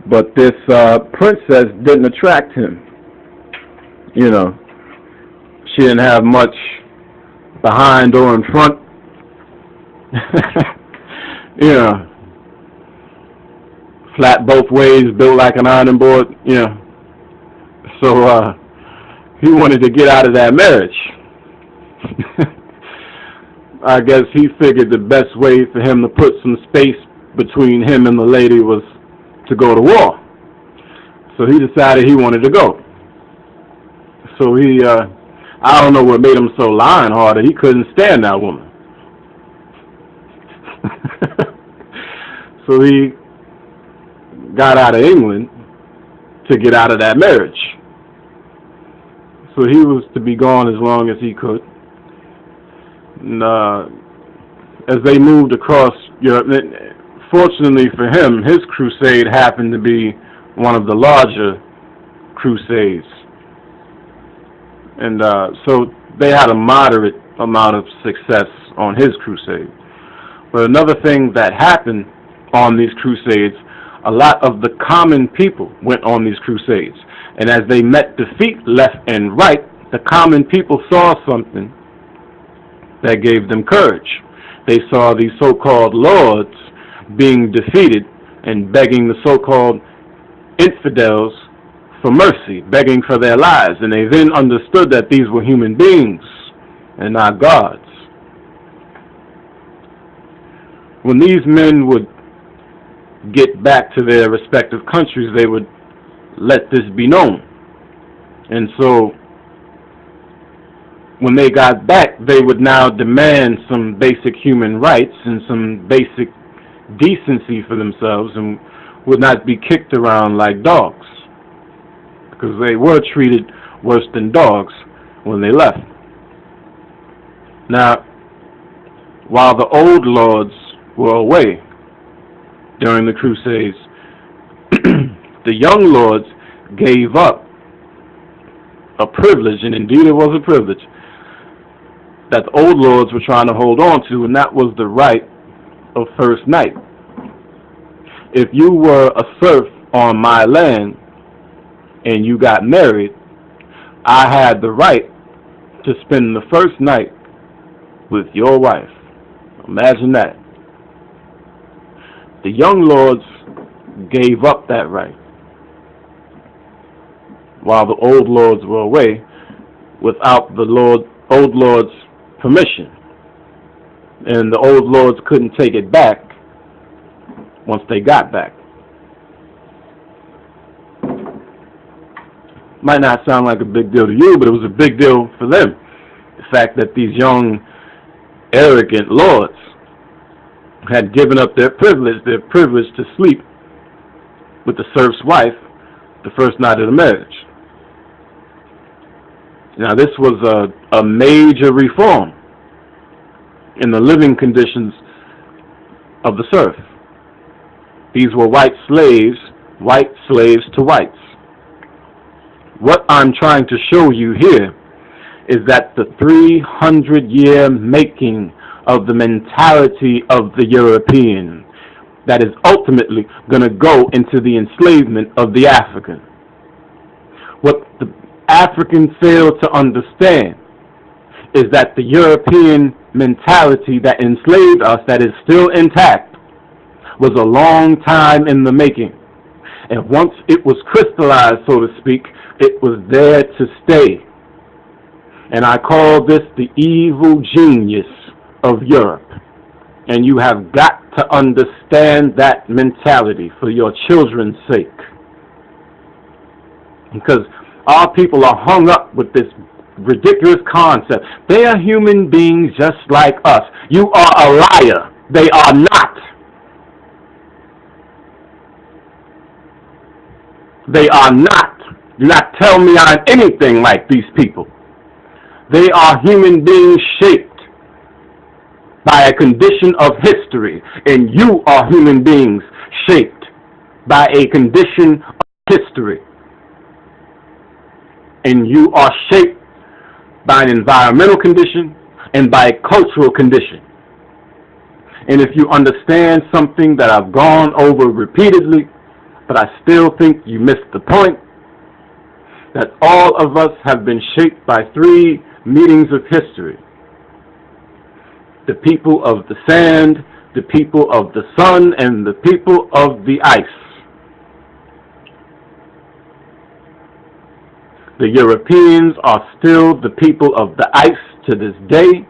But this princess didn't attract him. You know, she didn't have much behind or in front. You know, flat both ways, built like an ironing board. You know, so he wanted to get out of that marriage. I guess he figured the best way for him to put some space between him and the lady was to go to war. So he decided he wanted to go. So I don't know what made him so lion-hearted. He couldn't stand that woman. So he got out of England to get out of that marriage. So he was to be gone as long as he could. And as they moved across Europe, fortunately for him, his crusade happened to be one of the larger crusades. And so they had a moderate amount of success on his crusade. But another thing that happened on these crusades, a lot of the common people went on these crusades. And as they met defeat left and right, the common people saw something that gave them courage. They saw these so-called lords being defeated and begging the so-called infidels for mercy, begging for their lives. And they then understood that these were human beings and not gods. When these men would get back to their respective countries, they would let this be known. And so when they got back, they would now demand some basic human rights and some basic decency for themselves, and would not be kicked around like dogs, because they were treated worse than dogs when they left. Now, while the old lords were away during the Crusades, the young lords gave up a privilege, and indeed it was a privilege, that the old lords were trying to hold on to, and that was the right of first night. If you were a serf on my land and you got married, I had the right to spend the first night with your wife. Imagine that. The young lords gave up that right, while the old lords were away without the old lords' permission. And the old lords couldn't take it back once they got back. Might not sound like a big deal to you, but it was a big deal for them. The fact that these young, arrogant lords had given up their privilege to sleep with the serf's wife the first night of the marriage. Now, this was a major reform in the living conditions of the serf. These were white slaves to whites. What I'm trying to show you here is that the 300-year making of the mentality of the European that is ultimately going to go into the enslavement of the African. What the Africans fail to understand is that the European mentality that enslaved us, that is still intact, was a long time in the making. And once it was crystallized, so to speak, it was there to stay. And I call this the evil genius of Europe. And you have got to understand that mentality for your children's sake. Because our people are hung up with this ridiculous concept. They are human beings just like us. You are a liar. They are not. They are not. Do not tell me I'm anything like these people. They are human beings shaped by a condition of history, and you are human beings shaped by a condition of history. And you are shaped by an environmental condition and by a cultural condition. And if you understand something that I've gone over repeatedly, but I still think you missed the point that all of us have been shaped by three meetings of history. The people of the sand, the people of the sun, and the people of the ice. The Europeans are still the people of the ice to this day.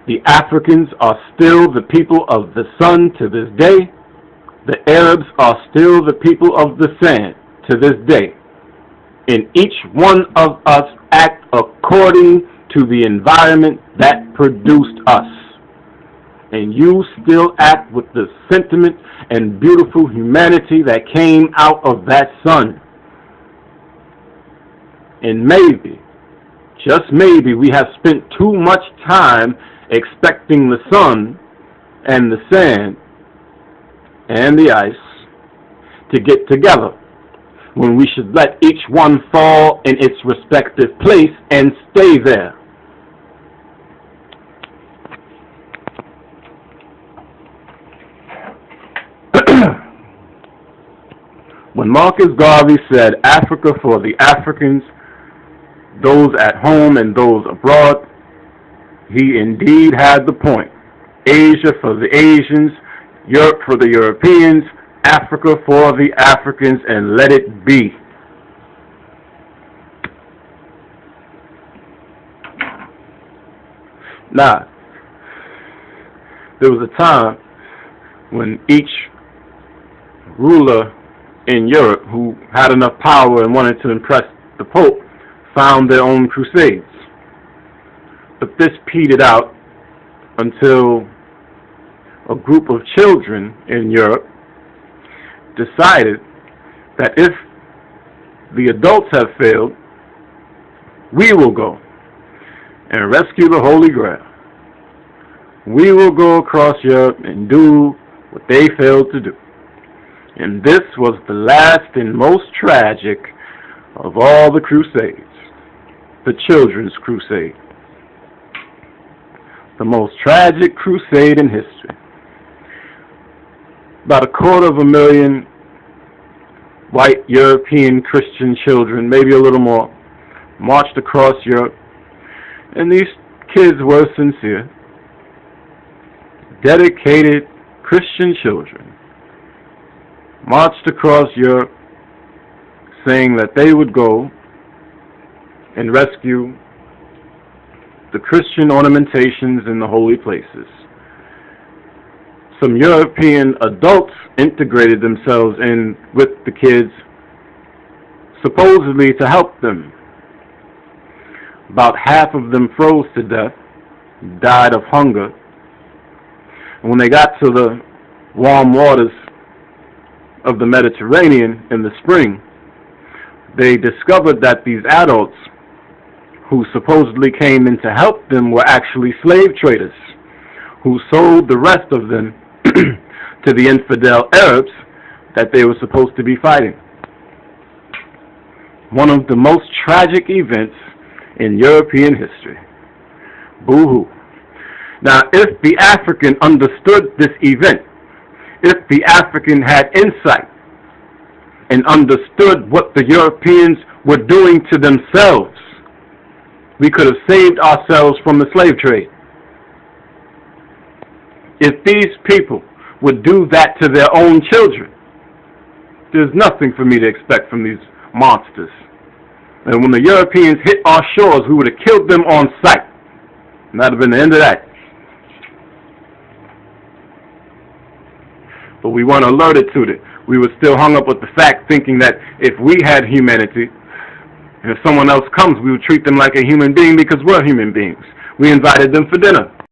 The Africans are still the people of the sun to this day. The Arabs are still the people of the sand to this day. And each one of us act according to the environment that produced us. And you still act with the sentiment and beautiful humanity that came out of that sun. And maybe, just maybe, we have spent too much time expecting the sun and the sand and the ice to get together, when we should let each one fall in its respective place and stay there. When Marcus Garvey said Africa for the Africans, those at home and those abroad, he indeed had the point. Asia for the Asians, Europe for the Europeans, Africa for the Africans, and let it be. Now, there was a time when each ruler in Europe who had enough power and wanted to impress the Pope found their own crusades. But this petered out until a group of children in Europe decided that if the adults have failed, we will go and rescue the Holy Grail. We will go across Europe and do what they failed to do. And this was the last and most tragic of all the crusades, the Children's Crusade. The most tragic crusade in history. About 250,000 white European Christian children, maybe a little more, marched across Europe. And these kids were sincere, dedicated Christian children, marched across Europe saying that they would go and rescue the Christian ornamentations in the holy places. Some European adults integrated themselves in with the kids, supposedly to help them. About half of them froze to death, died of hunger. And when they got to the warm waters of the Mediterranean in the spring, they discovered that these adults who supposedly came in to help them were actually slave traders who sold the rest of them to the infidel Arabs that they were supposed to be fighting. One of the most tragic events in European history. Boo-hoo. Now, if the African understood this event, if the African had insight and understood what the Europeans were doing to themselves, we could have saved ourselves from the slave trade. If these people would do that to their own children, there's nothing for me to expect from these monsters. And when the Europeans hit our shores, we would have killed them on sight. And that would have been the end of that. But we weren't alerted to it. We were still hung up with the fact, thinking that if we had humanity, and if someone else comes, we would treat them like a human being because we're human beings. We invited them for dinner.